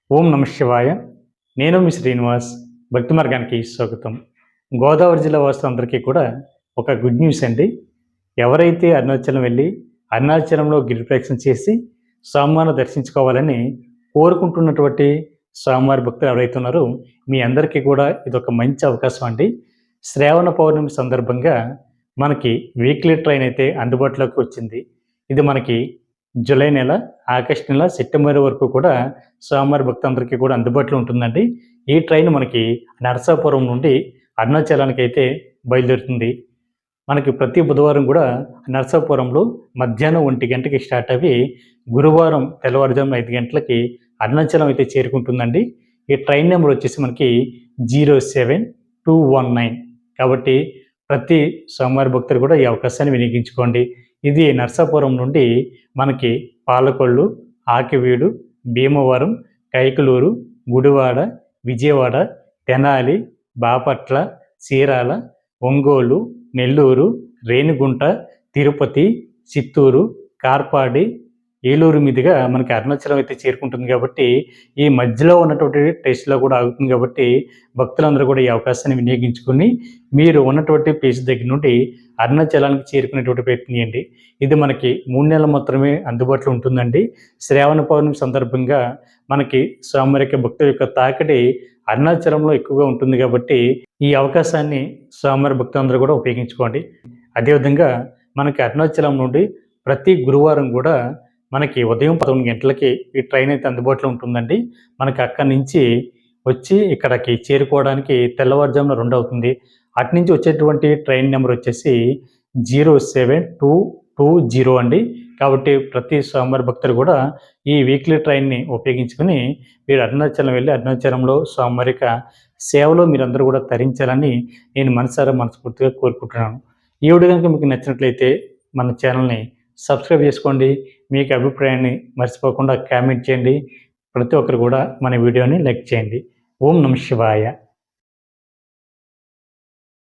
ఓం నమ శివాయ. నేను మీ శ్రీనివాస్. భక్తి మార్గానికి స్వాగతం. గోదావరి జిల్లా వాసులందరికీ కూడా ఒక గుడ్ న్యూస్ అండి. ఎవరైతే అరుణాచలం వెళ్ళి అరుణాచలంలో గిరిప్రదక్షిణ చేసి స్వామివారిని దర్శించుకోవాలని కోరుకుంటున్నటువంటి స్వామివారి భక్తులు ఎవరైతే ఉన్నారో మీ అందరికీ కూడా ఇదొక మంచి అవకాశం అండి. శ్రావణ పౌర్ణమి సందర్భంగా మనకి వీక్లీ ట్రైన్ అయితే అందుబాటులోకి వచ్చింది. ఇది మనకి జూలై నెల, ఆగస్టు నెల, సెప్టెంబర్ వరకు కూడా స్వామివారి భక్తులందరికీ కూడా అందుబాటులో ఉంటుందండి. ఈ ట్రైన్ మనకి నరసాపురం నుండి అరుణాచలానికి అయితే బయలుదేరుతుంది. మనకి ప్రతి బుధవారం కూడా నరసాపురంలో మధ్యాహ్నం 1 గంటకి స్టార్ట్ అవి గురువారం తెల్లవారుజామున 5 గంటలకి అరుణాచలం అయితే చేరుకుంటుందండి. ఈ ట్రైన్ నెంబర్ వచ్చేసి మనకి 07219. కాబట్టి ప్రతి స్వామివారి భక్తులు కూడా ఈ అవకాశాన్ని వినియోగించుకోండి. ఇది నరసాపురం నుండి మనకి పాలకొల్లు, ఆకివీడు, భీమవరం, కైకలూరు, గుడివాడ, విజయవాడ, తెనాలి, బాపట్ల, చీరాల, ఒంగోలు, నెల్లూరు, రేణిగుంట, తిరుపతి, చిత్తూరు, కార్పాడి, ఏలూరు మీదుగా మనకి అరుణాచలం అయితే చేరుకుంటుంది. కాబట్టి ఈ మధ్యలో ఉన్నటువంటి టెస్ట్లో కూడా ఆగుతుంది. కాబట్టి భక్తులందరూ కూడా ఈ అవకాశాన్ని వినియోగించుకొని మీరు ఉన్నటువంటి ప్లేస్ దగ్గర నుండి అరుణాచలానికి చేరుకునేటువంటి ప్రయత్నం చేయండి. ఇది మనకి 3 నెలలు మాత్రమే అందుబాటులో ఉంటుందండి. శ్రావణ పౌర్ణమి సందర్భంగా మనకి స్వామివారి యొక్క భక్తుల యొక్క తాకిడి అరుణాచలంలో ఎక్కువగా ఉంటుంది. కాబట్టి ఈ అవకాశాన్ని స్వామివారి భక్తులందరూ కూడా ఉపయోగించుకోండి. అదేవిధంగా మనకి అరుణాచలం నుండి ప్రతి గురువారం కూడా మనకి ఉదయం 11 గంటలకి ఈ ట్రైన్ అయితే అందుబాటులో ఉంటుందండి. మనకి అక్కడి నుంచి వచ్చి ఇక్కడికి చేరుకోవడానికి తెల్లవారుజామున 2 అవుతుంది. అటు నుంచి వచ్చేటువంటి ట్రైన్ నెంబర్ వచ్చేసి 07220 అండి. కాబట్టి ప్రతి స్వామివారి భక్తులు కూడా ఈ వీక్లీ ట్రైన్ని ఉపయోగించుకొని మీరు అరుణాచలం వెళ్ళి అరుణాచలంలో స్వామివారి సేవలో మీరందరూ కూడా తరించాలని నేను మనస్ఫూర్తిగా కోరుకుంటున్నాను. ఈ వీడియో కనుక మీకు నచ్చినట్లయితే మన ఛానల్ని సబ్స్క్రైబ్ చేసుకోండి. మీకు అభిప్రాయాన్ని మర్చిపోకుండా కామెంట్ చేయండి. ప్రతి ఒక్కరు కూడా మన వీడియోని లైక్ చేయండి. ఓం నమ శివాయ.